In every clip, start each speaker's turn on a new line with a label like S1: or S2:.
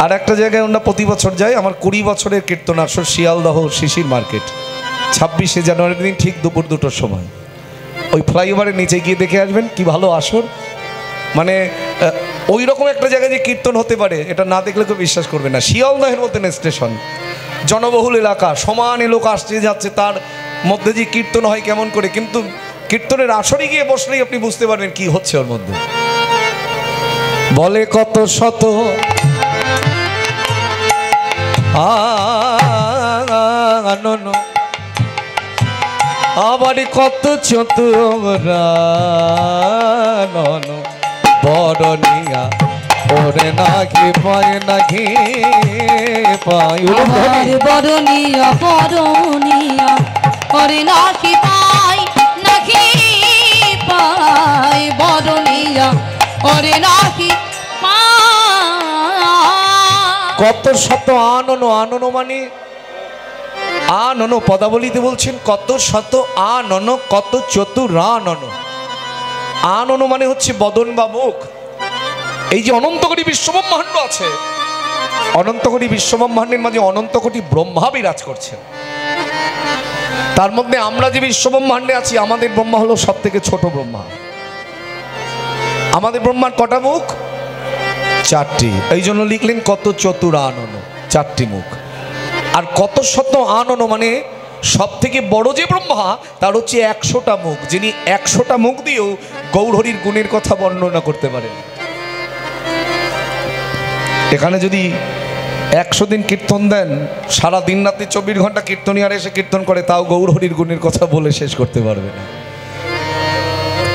S1: আর একটা জায়গায় আমরা প্রতি বছর যাই, আমার 20 বছরের কীর্তন আসর শিয়ালদহ শিশির মার্কেট, 26শে জানুয়ারির দিন ঠিক দুপুর 2টোর সময়। ওই ফ্লাইওভারের নিচে গিয়ে দেখে আসবেন কি ভালো আসর। মানে ওই রকম একটা জায়গায় যে কীর্তন হতে পারে এটা না দেখলে কেউ বিশ্বাস করবে না। শিয়ালদহের মধ্যে স্টেশন, জনবহুল এলাকা, সমানে লোক আসছে যাচ্ছে, তার মধ্যে যে কীর্তন হয় কেমন করে, কিন্তু কীর্তনের আসরে গিয়ে বসলেই আপনি বুঝতে পারবেন কি হচ্ছে ওর মধ্যে। বলে কত শত আনন আবার কত চতুরানন বরনিয়া ওরে নাকি পায় নাকি পায়
S2: বরনিয়া বরনিয়া ওরে নাকি পায় নাকি পায় বরনিয়া ওরে নাকি
S1: কত শত আনন, আনন মানে আনন পদাবলিতে বলছেন কত শত আনন কত চতুরানন। আনন মানে হচ্ছে বদন বা মুখ। এই যে অনন্ত কোটি বিশ্বব্রহ্মাণ্ড আছে, অনন্ত কোটি বিশ্বব্রহ্মাণ্ডের মাঝে অনন্ত কোটি ব্রহ্মা বিরাজ করছেন। তার মধ্যে আমরা যে বিশ্বব্রহ্মাণ্ডে আছি, আমাদের ব্রহ্মা হলো সব থেকে ছোট ব্রহ্মা। আমাদের ব্রহ্মার কটা মুখ? 4টি। এই জন্য লিখলেন কত চতুরানন, 4টি মুখ। আর কত শত আনন মানে সব থেকে বড় যে ব্রহ্মা তার হচ্ছে 100টা মুখ, যিনি 100টা মুখ দিয়েও গৌরহরির গুণের কথা বর্ণনা করতে পারেন। এখানে যদি 100 দিন কীর্তন দেন, সারা দিন রাতে 24 ঘন্টা কীর্তনিয়ার এসে কীর্তন করে, তাও গৌরহরির গুণের কথা বলে শেষ করতে পারবে না।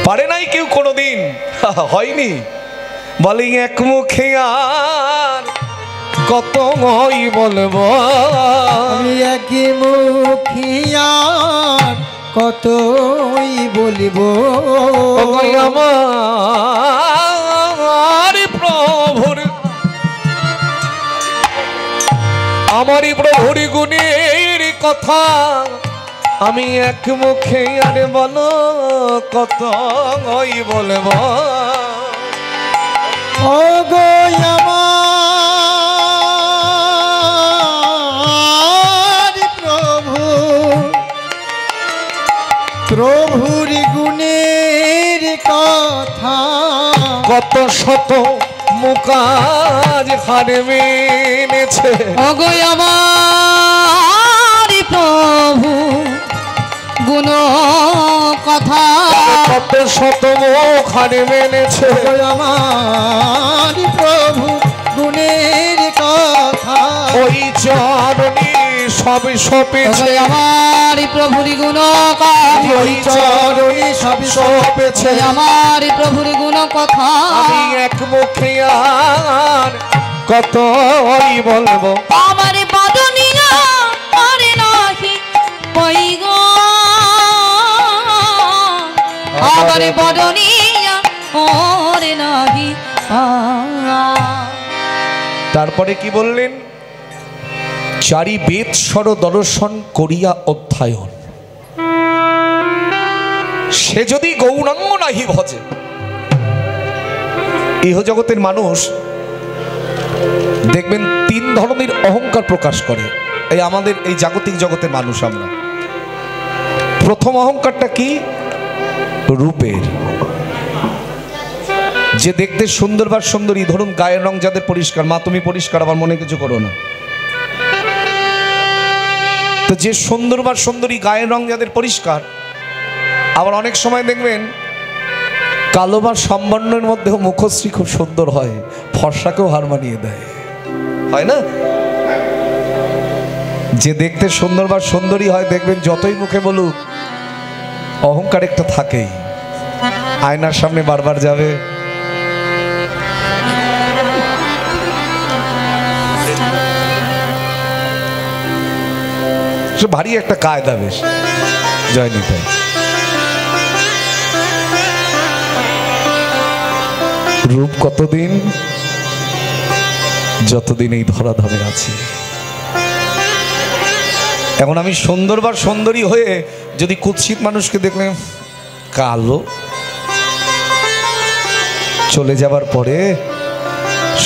S1: পারে নাই কেউ কোনোদিন, হয়নি। বলি এক মুখে আর কত মই বলবো,
S3: আমি এক মুখে আর কতই বলবো।
S1: আমার প্রভুর আমারই প্রভুর গুণের কথা আমি এক মুখে আর বলো কত বলবো।
S3: ও গো আমার প্রভু, প্রভুর গুণের কথা
S1: কত শত মুকাজ হারে মেনেছে।
S2: ও গো আমার প্রভু গুণ কথা
S1: কত শত মুখ হারে মেনেছে।
S3: আমার প্রভু গুণের কথা
S1: ওই চরণী সব সপেছে।
S2: আমার প্রভুর গুণ কথা
S1: ওই চরণী সব সপেছে।
S2: আমার প্রভুর গুণ কথা
S1: আমি এক মুখে আর কত বলবো।
S2: আমার বদনিয়া আরে নাহি পই গো, আমার বদনিয়া ওরে নাহি।
S1: তারপরে কি বললেন? চারি বেদ স্বর দর্শন করিয়া অধ্যায়ন, সে যদি গৌরাঙ্গ নাহি ভজে। ইহ জগতের মানুষ দেখবেন 3 ধরনের অহংকার প্রকাশ করে। এই আমাদের এই জাগতিক জগতের মানুষ আমরা। প্রথম অহংকারটা কি? রূপের। যে দেখতে সুন্দর বা সুন্দরী, ধরুন গায়ের রং যাদের পরিষ্কার, মা তুমি পরিষ্কার, আবার মনে কিছু করো না, তো যে সুন্দর বা সুন্দরী, গায়ের রং যাদের পরিষ্কার, আবার অনেক সময় দেখবেন কালো বা সম্বর্ণের মধ্যেও মুখশ্রী খুব সুন্দর হয়, ফর্সাকেও হার মানিয়ে দেয়, হয় না? যে দেখতে সুন্দর বা সুন্দরী হয়, দেখবেন যতই মুখে বলুক অহংকার একটা থাকেই। আয়নার সামনে বারবার যাবে, ভারী একটা কায়দা, বেশ জয় নিতাই। রূপ কতদিন? যতদিন এই ধরাধামে আছি। এখন আমি সুন্দর বা সুন্দরী হয়ে যদি কুৎসিত মানুষকে দেখলে কালো, চলে যাবার পরে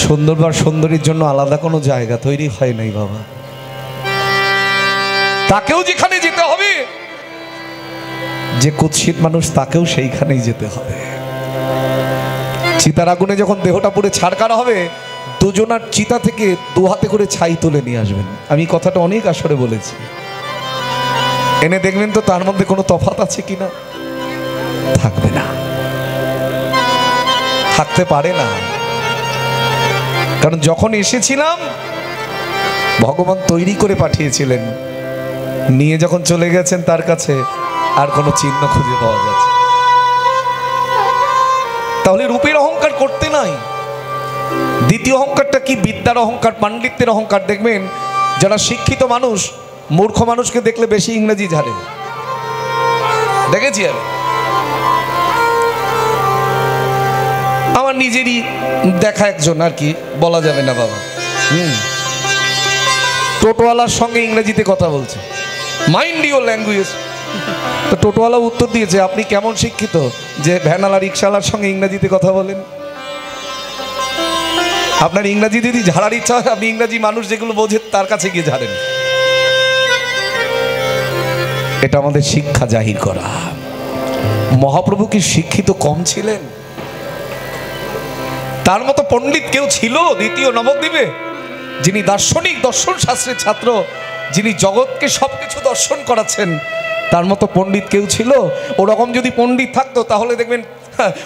S1: সুন্দর বা সুন্দরীর জন্য আলাদা কোনো জায়গা তৈরি হয় নাই বাবা। তাকেও যেখানে যেতে হবে, যে কুৎসিত মানুষ তাকেও সেইখানেই যেতে হবে। চিতার আগুনে যখন দেহটা পুড়ে ছাড়কার হবে, দুজনার চিতা থেকে দু হাতে করে ছাই তুলে নিয়ে আসবেন। আমি কথাটা অনেক আসরে বলেছি, এনে দেখবেন তো তার মধ্যে কোনো তফাৎ আছে কিনা। থাকবে না, থাকতে পারে না। কারণ যখন এসেছিলাম ভগবান তৈরি করে পাঠিয়েছিলেন, নিয়ে যখন চলে গেছেন তার কাছে আর কোনো চিহ্ন খুঁজে পাওয়া যাচ্ছে। তাহলে রূপের অহংকার করতে নাই। দ্বিতীয় অহংকারটা কি? বিদ্যার অহংকার, পাণ্ডিত্যের অহংকার। দেখবেন যারা শিক্ষিত মানুষ মূর্খ মানুষকে দেখলে বেশি ইংরেজি ঝাড়ে, দেখেছি আমি। আমার নিজেরই দেখা একজন, আর কি বলা যাবে না বাবা, টোটোওয়ালার সঙ্গে ইংরেজিতে কথা বলছে, মাইন্ড ইউর ল্যাঙ্গুয়েজ। তো টোটোওয়ালা উত্তর দিয়েছে, আপনি কেমন শিক্ষিত যে ভ্যানওয়ালা রিক্সাওয়ালার সঙ্গে ইংরেজিতে কথা বলেন? আপনার ইংরেজি যদি ঝাড়ার ইচ্ছা হয়, আপনি ইংরেজি মানুষ যেগুলো বোঝে তার কাছে গিয়ে ঝাড়েন। এটা আমাদের শিক্ষা জাহির করা। মহাপ্রভু কি শিক্ষিত কম ছিলেন? তার মতো পণ্ডিত কেউ ছিল দ্বিতীয় নবদ্বীপে, যিনি দার্শনিক, দর্শন শাস্ত্রের ছাত্র, যিনি জগৎকে সবকিছু দর্শন করাচ্ছেন? তার মতো পণ্ডিত কেউ ছিল? ওরকম যদি পণ্ডিত থাকতো তাহলে দেখবেন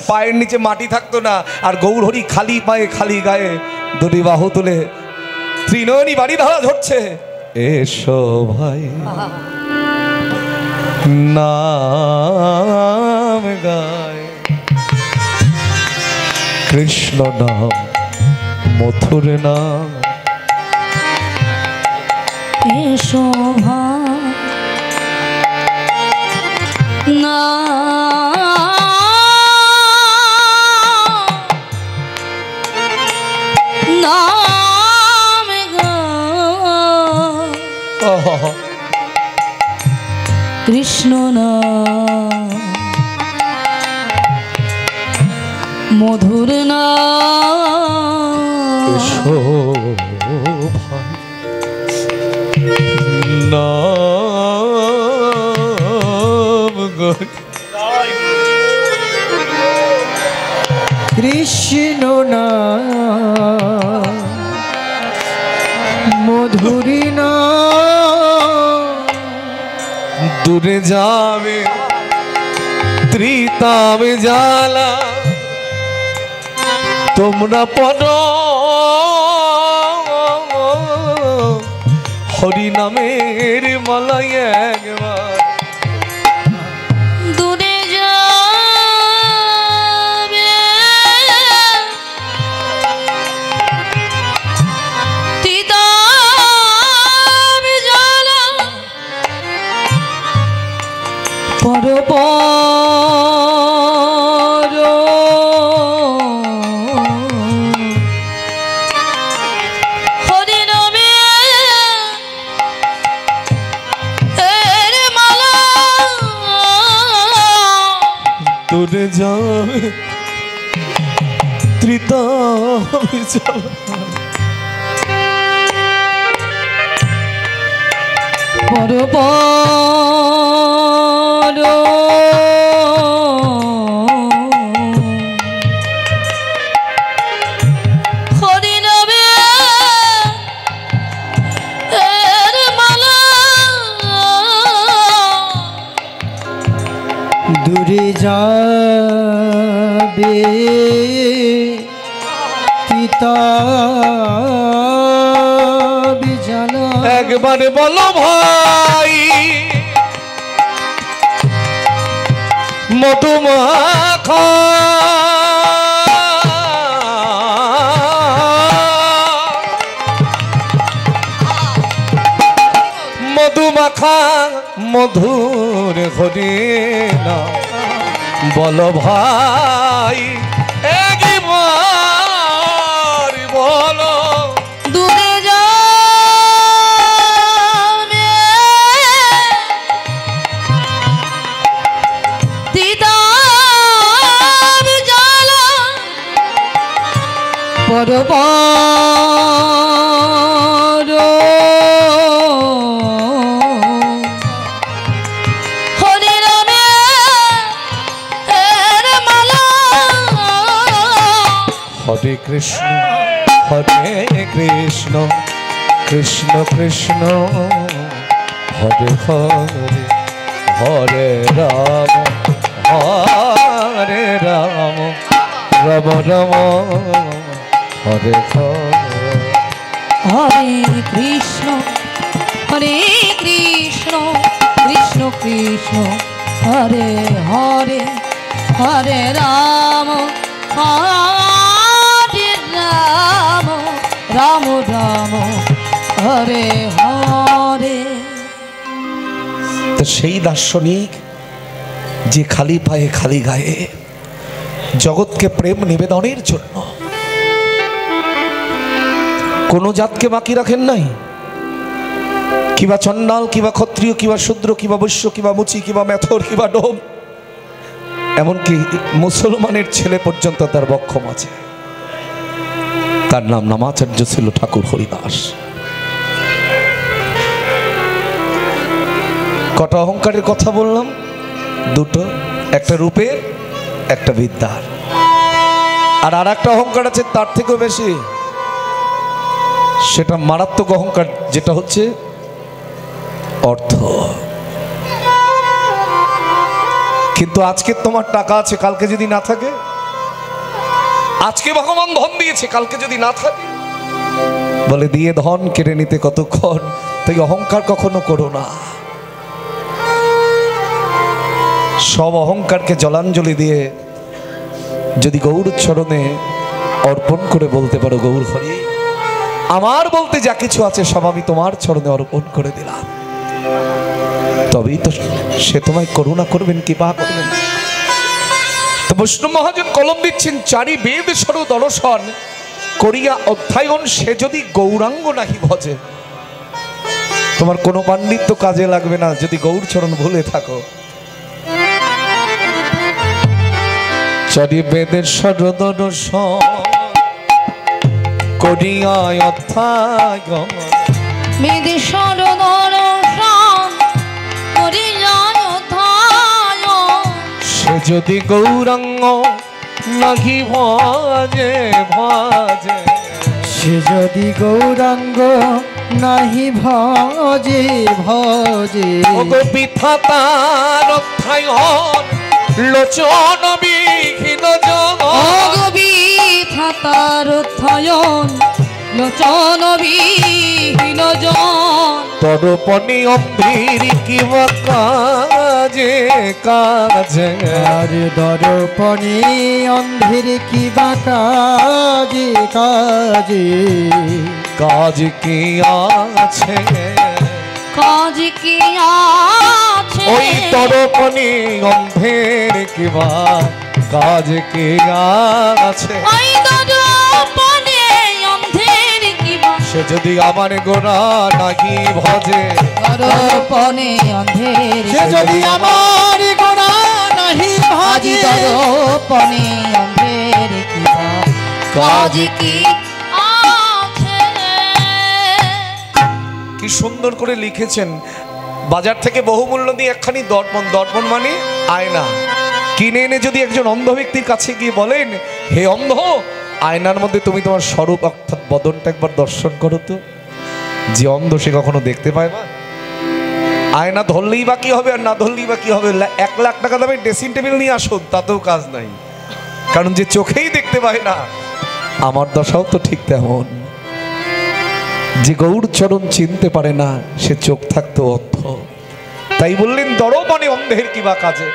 S1: পায়ের নিচে মাটি থাকতো না, আর গৌরহরি খালি পায়ে খালি গায়ে দুটি বাহু তুলে ত্রিনয়নী বাড়ি ধারা ঝরছে, এসো ভাই নাম গায়, কৃষ্ণ নাম মথুর নাম,
S2: এসো ভাই না নাম গায়, কৃষ্ণ নাম মধুর নাম,
S1: এসো ভাই নাম গায়,
S3: কৃষ্ণ নাম মধুরী নাম,
S1: দূরে যাবে ত্রিতাম জ্বালা, তোমরা পড়ো হরি নামের মালাই একবার,
S2: দূরে যাবে তিতাব জ্বালা, পরপর হরি নামে এর মালা,
S1: দূরে যাবে ত্রিতাম জ্বালা,
S2: পরপর হরি নামে এর মালা,
S3: দূরে যাবে কিতাব জ্বালা,
S1: একবারে বলো ভাই মধুমাখা, মধুমাখা মধুর হরি না, বলো ভাই একবার বলো,
S2: দূরে যাবে তিতাব জ্বালা, পরপর
S3: বড়
S2: হরি নামের মালা
S1: হরে কৃষ্ণ কৃষ্ণ কৃষ্ণ হরে হরে হরে রাম রাম রাম হরে হরে।
S2: হরে কৃষ্ণ কৃষ্ণ কৃষ্ণ হরে হরে হরে রাম রাম রাম হরে হরে।
S1: তো সেই দার্শনিক যে খালি পায়ে খালি গায়ে জগৎকে প্রেম নিবেদনের জন্য কোন জাতকে বাকি রাখেন নাই, কিবা চন্ডাল, কিবা ক্ষত্রিয়, কিবা শূদ্র, কিবা বৈশ্য, কিবা মুচি, কিবা মেথর, কিবা ডোম, এমনকি মুসলমানের ছেলে পর্যন্ত তার বক্ষম আছে। তার নাম নামাচার্য ছিল ঠাকুর হরিদাস। কটা অহংকারের কথা বললাম? দুটো, একটা রূপের, একটা বিদ্যার। আর একটা অহংকার আছে তার থেকেও বেশি, সেটা মারাত্মক অহংকার, যেটা হচ্ছে অর্থ। কিন্তু আজকে তোমার টাকা আছে, কালকে যদি না থাকে, আজকে ভগবান ধন দিয়েছে, কালকে যদি না থাকে, বলে দিয়ে ধন কেড়ে নিতে কতক্ষণ। তাই অহংকার কখনো করো না। সব অহংকারকে জলাঞ্জলি দিয়ে যদি গৌর চরণে অর্পণ করে বলতে পারো, গৌর হরি, আমার বলতে যা কিছু আছে সব আমি তোমার চরণে অর্পণ করে দিলাম, তবেই তো সে তোমায় করুণা করবেন, কৃপা করবেন। তো বৈষ্ণব মহাজন কলম দিচ্ছেন, চারি বেদ সর দর্শন করিয়া অধ্যায়ন, সে যদি গৌরাঙ্গ নাহি ভজে। তোমার কোনো পাণ্ডিত্য কাজে লাগবে না যদি গৌর চরণ ভুলে থাকো। চারি বেদের সর দর্শন করিয়া অধ্যায়ন,
S2: মেদেশ্বর দর্শন করিয়া অধ্যায়ন,
S1: সে যদি গৌরাঙ্গ নাহি ভজে ভজে।
S3: সে যদি গৌরাঙ্গ নাহি ভজে ভজে।
S1: বিধাতার অধ্যায়ন লোচন বিহীন জগৎ,
S2: অগবিধাতার অধ্যয়ন লোচন বিহীন জন,
S1: তরপণি অম্ভীর কিবা কাজে কাজে।
S3: আর দর্পণে অন্ধের কিবা কাজে কাজে।
S1: কাজ কি আছে,
S2: কাজ কি আছে,
S1: ওই তরপণি অন্ধের কিবা কাজ কি আছে।
S2: ওই দর্পণে অন্ধের কিবা,
S1: সে যদি আমার গোড়া নাহি ভজে,
S2: দর্পণে অন্ধের
S3: সে যদি আমার গোড়া নাহি
S2: আজি
S3: ভজে।
S2: দর্পণে অন্ধের কিবা কাজ কি আছে।
S1: কি সুন্দর করে লিখেছেন। বাজার থেকে বহুমূল্য দিয়ে একখানি দর্পণ, দর্পণ মানে আয়না কিনে এনে যদি একজন অন্ধ ব্যক্তির কাছে গিয়ে বলেন, হে অন্ধ, আয়নার মধ্যে তুমি তোমার স্বরূপ অর্থাৎ বদনটা একবার দর্শন করো তো, যে অন্ধ সে কখনো দেখতে পায় না। আয়না ধরলেই বা কি হবে, আর না ধরলেই বা কি হবে। 1 লাখ টাকা দামে ড্রেসিং টেবিল নিয়ে আসুন, তাতেও কাজ নাই, কারণ যে চোখেই দেখতে পায় না। আমার দশাও তো ঠিক তেমন। যে গৌর চরণ চিনতে পারে না, সে চোখ থাকতো অন্ধ। তাই বললেন দরপণে অন্ধের কিবা কাজে,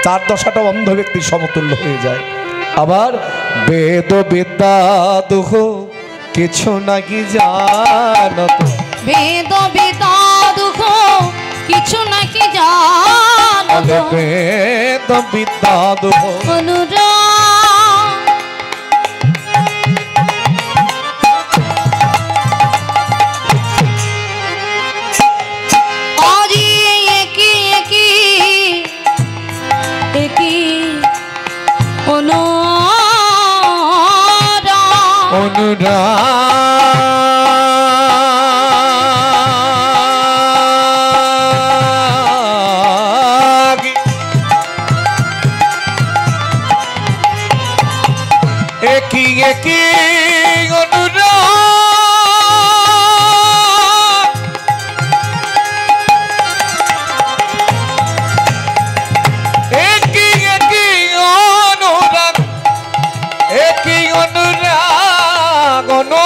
S1: তার দশাটাও অন্ধ ব্যক্তির সমতুল্য হয়ে যায়। আবার বেদ বিদ্যা দুঃখ কিছু নাকি জানত,
S2: বেদ বিদ্যা দুঃখ কিছু নাকি জানত,
S1: বেদ বিদ্যা দুঃখ
S2: অনুরাগ আজি একই একই একই অনুরাগ
S1: অনুরাগ একই একই অনুরাগ একই একই অনুরাগ একই অনুরাগ অনুরাগ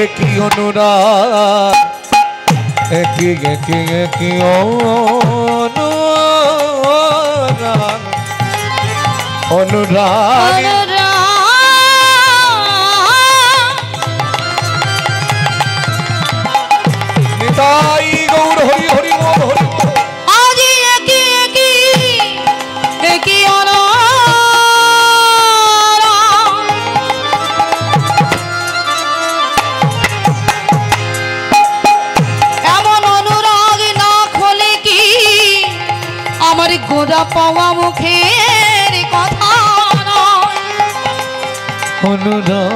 S1: একই অনুরাগ একই একই একই অনুরাগ অনুরাগ নিতাই গৌর হরি হরি বল হরি বল।
S2: আজি একই একই একই অনুরাগ এমন অনুরাগ না খোলে কি আমার গোড়া পাওয়া মুখের কথা নয়।
S1: অনুরাগ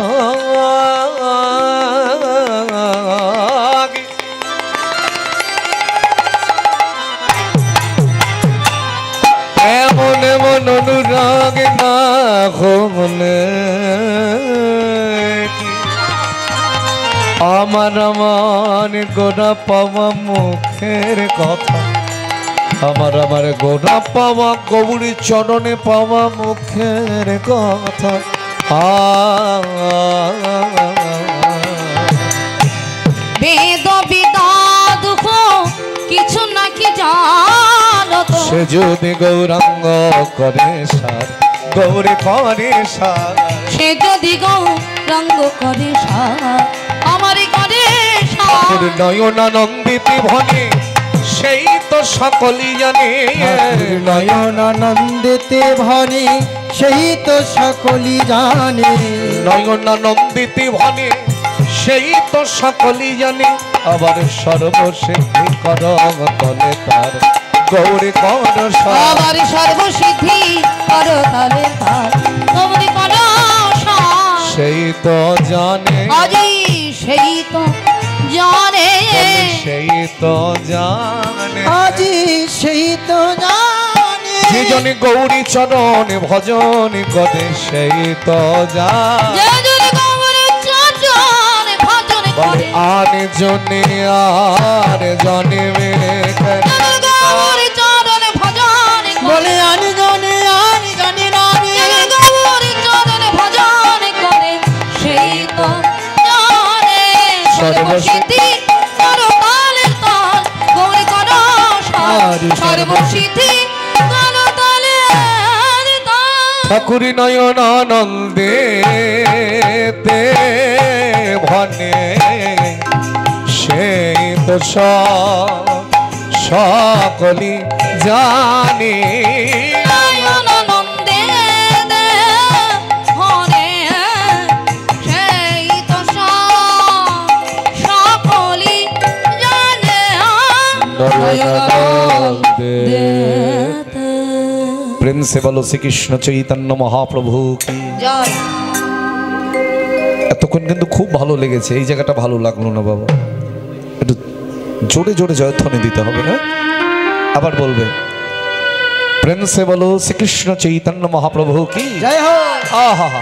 S1: এমন এমন অনুরাগ না হলে আমার আমার গোড়া পাওয়া মুখের কথা আমার আমার গোড়া পাওয়া গৌরী চরণে পাওয়া মুখের কথা
S2: বেদ বিদা দুঃখ কিছু নাকি জানো তো
S1: সে যদি গৌরাঙ্গ করে সার গৌরী করে সার
S2: সে যদি গৌরাঙ্গ করে সার আমার করে সার
S1: নয়নানন্দিতি ভনে সেই তো সকলই জানে
S3: নয়নানন্দিতে ভনে সেই তো সকলই জানে
S1: নয়নানন্দিতি ভনে সেই তো সকলই জানে আবার সর্বসিদ্ধি কর তলে তার গৌরী কর সার
S2: আবার সর্বসিদ্ধি করো তালে তার গৌরী করো সার
S1: সেই তো জানে
S2: আজি সেই তো জানে
S1: সেই তো জানে
S3: আজি সেই তো জানে
S1: যে জনে গৌরী চরণ ভজন করে সেই তো জানে
S2: যে যদি গৌরী চরণ ভজন
S1: বলে
S2: করে
S1: আনে জনে আর জনে
S2: গৌরী চরণ ভজন করে
S3: বলে আনি জানে রানে
S2: গৌরী চরণ ভজন করে সেই তো জানে সর্বসিদ্ধি করো তালে তাল গৌরী করো সার সর্বসিদ্ধি করো তালে তাল
S1: ঠাকুরি নয়নানন্দে তে ভনে সেই তো সকলি জানে
S2: নয়নানন্দে দে হরে সেই তো সকলি জানে
S1: নয়নানন্দে প্রেম সে বলো শ্রীকৃষ্ণ চৈতন্য মহাপ্রভু কি
S2: জয়
S1: এতক্ষণ কিন্তু খুব ভালো লেগেছে এই জায়গাটা ভালো লাগলো না বাবা একটু জোরে জোরে জয়ধ্বনি দিতে হবে না আবার বলবে প্রেম সে বলো শ্রীকৃষ্ণ চৈতন্য মহাপ্রভু কি
S3: জয় হো
S1: আহা হা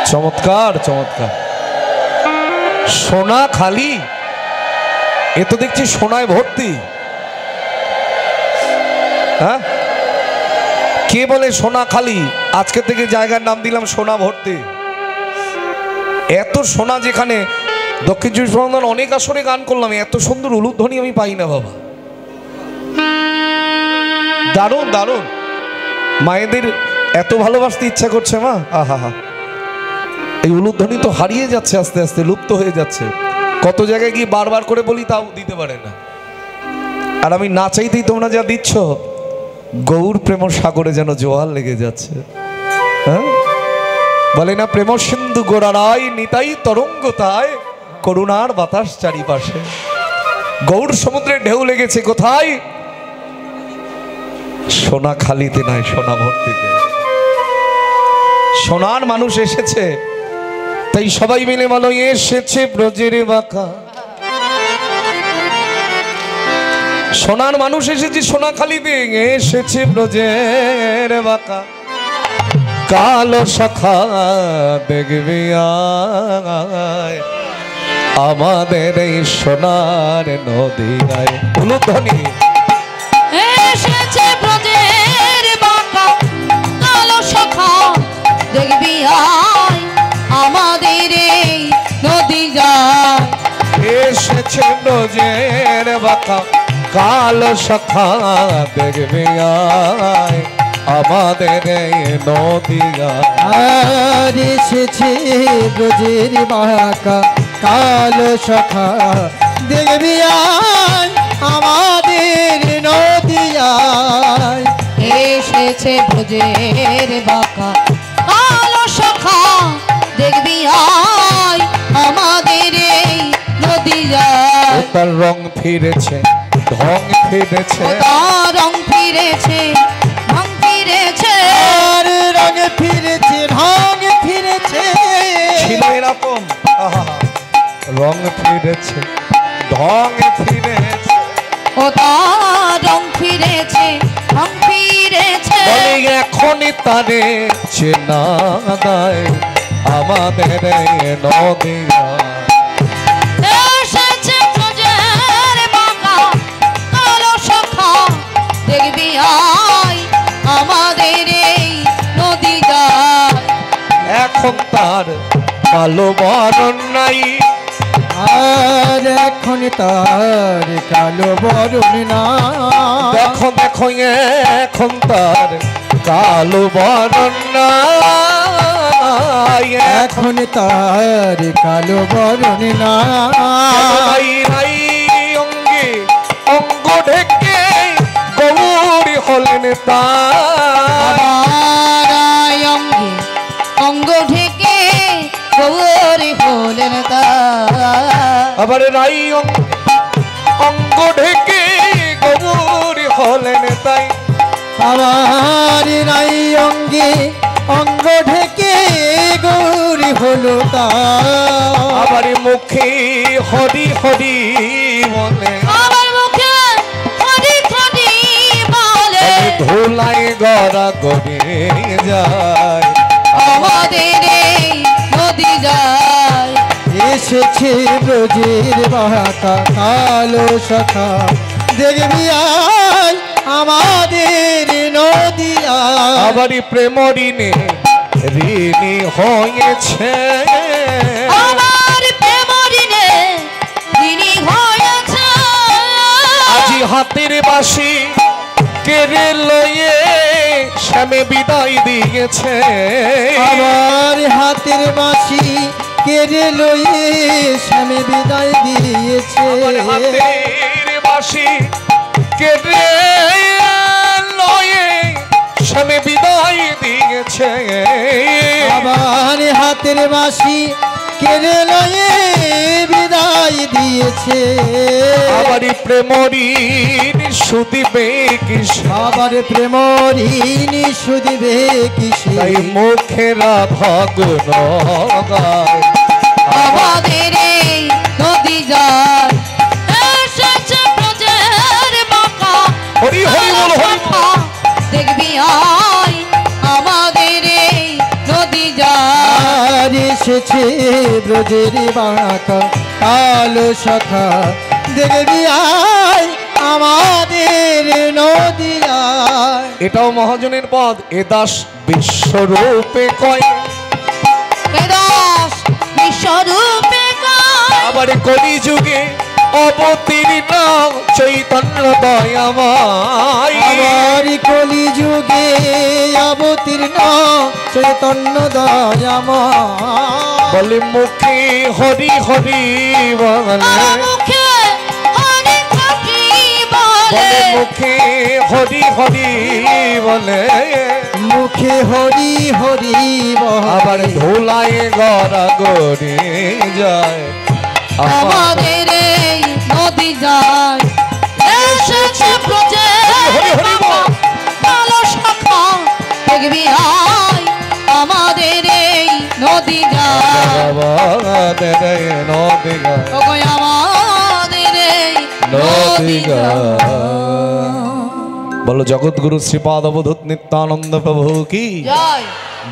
S1: চমৎকার চমৎকার সোনা খালি এ তো দেখছি সোনায় ভর্তি হ্যাঁ কে বলে সোনা খালি আজকে থেকে জায়গার নাম দিলাম সোনা ভর্তি এত সোনা যেখানে দক্ষিণ চব্বিশ পরগনার অনেক আসরে গান করলাম এত সুন্দর উলুধ্বনি আমি পাই না বাবা দারুণ দারুণ মায়েদের এত ভালোবাসতে ইচ্ছা করছে মা আহা হা এই উলুধ্বনি তো হারিয়ে যাচ্ছে আস্তে আস্তে লুপ্ত হয়ে যাচ্ছে কত জায়গায় গিয়ে বারবার করে বলি তাও দিতে পারে না আর আমি না চাইতেই তোমরা যা দিচ্ছ গৌর প্রেম সাগরে যেন জোয়ার লেগে যাচ্ছে হ্যাঁ বলে না প্রেম সিন্ধু গোড়ারাই নিতাই তরঙ্গ তাই করুণার বাতাস চারিপাশে গৌড় সমুদ্রে ঢেউ লেগেছে কোথায়? সোনা খালিতে নাই, সোনা ভর্তিতে। সোনার মানুষ এসেছে, তাই সবাই মিলে বলো এসেছে ব্রজের বাঁকা। সোনার মানুষ এসেছে সোনা খালিতে, এসেছে ব্রজের বাঁকা। কালো শাখা দেখবি আয়, আমাদের এই সোনার নদী গায়ে। উলুধ্বনি
S2: এসেছে ব্রজের বাঁকা কালো শাখা দেখবি আয়, আমাদের এই নদী যায়।
S1: এসেছে ব্রজের বাঁকা কালো শাখা দেখবি আয়, আমাদের এই নদী গায়।
S3: আর এসেছে ব্রজের বাঁকা কালো শাখা দেখবি আয়, আমাদের নদিয়ায়।
S2: এসেছে ব্রজের বাঁকা কালো শাখা দেখবি আয়, আমাদের এই নদী যায়।
S1: তার রং ফিরেছে, ঢং ফিরেছে,
S2: তার রং ফিরেছে, ঢং ফিরেছে।
S3: আর রঙ ফিরেছে, ঢং ফিরেছে।
S1: ছিল এরকম, আহা, রং ফিরেছে, ঢং ফিরেছে।
S2: ও তার রং ফিরেছে, ঢং ফিরেছে।
S1: বলে এখনই তারে চেনা দায়, আমাদের এই নদী গায়।
S2: এসেছে ব্রজের বাঁকা কালো শাখা দেখবি আয়, আমাদের এই নদী যায়।
S1: এখন তার কালো বরণ নাই,
S3: আর এখন তার কালো বরণ না।
S1: দেখো দেখো এখন তার কালো বরণ নাই।
S3: এখন তার কালো বরণ না।
S1: নাই নাই অঙ্গে অঙ্গ ঢেকে গৌরী হলেন তার।
S2: আমার অঙ্গে অঙ্গ ঢেকে গৌরী হলেন তার।
S1: আবার নাই অঙ্গ ঢেকে গৌরী হলেন তাই।
S3: আমার নাই অঙ্গে অঙ্গ ঢেকে গৌরী হলো তার।
S1: আবার মুখে হরি হরি বলে,
S2: আমার মুখে হরি হরি বলে।
S1: ধুলাই গড়া গড়ে যায়,
S2: আমাদের এই নদী যায়।
S3: এসেছে ব্রজের বাঁকা কালো শাখা দেখবি আয়, আমাদের নদিয়ায়।
S1: আবারই প্রেম ঋণে ঋণী হয়েছে,
S2: আমার প্রেম ঋণে ঋণী হয়েছে।
S1: আজি হাতের বাঁশি কেড়ে লয়ে শ্যামে বিদায় দিয়েছে।
S3: আমার হাতের বাঁশি কেড়ে লয়ে স্বামী বিদায় দিয়েছে।
S1: আমার হাতের বাঁশি কেড়ে লয়ে শ্যামে বিদায় দিয়েছে।
S3: আমার হাতের বাঁশি কেড়ে লয়ে বিদায় দিয়েছে।
S1: আবারই প্রেম ঋণ শুধিবে কিসে,
S3: আবার প্রেম ঋণ শুধিবে কিসে।
S1: তাই মুখে রাধা গুণ গায়।
S2: আমাদের এই নদী যায়। এসেছে ব্রজের বাঁকা
S1: হরি হরি বল, হরি বল।
S2: দেখবি আয়, আমাদের এই নদী যায়।
S3: আর এসেছে ব্রজের বাঁকা কালো শাখা দেখবি আয়, আমাদের নদিয়ায়।
S1: এটাও মহাজনের পদ। এ দাস বিশ্বরূপে কয়,
S2: বেদাস বিশ্বরূপে গায়।
S1: আবার কলিযুগে অবতীর্ণ চৈতন্য দয়াময়।
S3: আবার কলি যুগে অবতীর্ণ চৈতন্য দয়াময়।
S1: বলে মুখে হরি হরি বলে,
S2: আমার মুখে হরি হরি বলে।
S1: বলে মুখে হরি হরি বলে।
S3: মুখে হরি হরি বলে।
S1: আবার ধুলায় গড়া গড়ে যায়,
S2: আমাদের এই নদী যায় এসেছে ব্রজে
S1: হরি হরি বল।
S2: ভালো সখা দেখবি আয় আমাদের এই নদী যায় ওগো আমাদের এই নদী
S1: বলো জগৎগুরু শ্রীপাদ অবধূত নিত্যানন্দ প্রভু কি
S2: জয়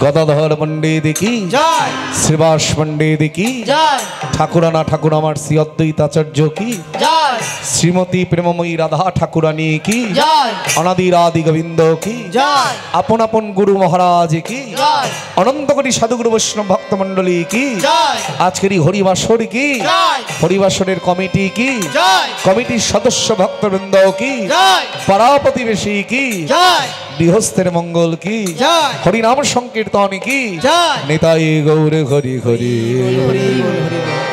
S1: গদাধর পণ্ডিত কি
S2: জয়
S1: শ্রীবাস পণ্ডিত কি
S2: জয়
S1: ঠাকুরানা ঠাকুর আমার শ্রী অদ্বৈতাচার্য কি
S2: জয়
S1: শ্রীমতী প্রেমময়ী রাধা ঠাকুরানী কি
S2: জয়
S1: অনাদিরাদি গোবিন্দ কি
S2: জয়
S1: আপন আপন গুরু মহারাজ কি
S2: জয়
S1: অনন্ত কোটি সাধুগুরু বৈষ্ণব ভক্ত মন্ডলী কি
S2: জয়
S1: আজকের এই হরিবাসর কি
S2: জয়
S1: হরিবাসরের কমিটি কি
S2: জয়
S1: কমিটির সদস্য ভক্তবৃন্দ কি
S2: জয়
S1: পাড়া প্রতিবেশী কি
S2: জয়
S1: গৃহস্থের মঙ্গল কি
S2: জয়
S1: হরিনাম সংকীর্তন কি
S2: জয়
S1: নিতাই গৌর হরি হরি
S2: হরি হরি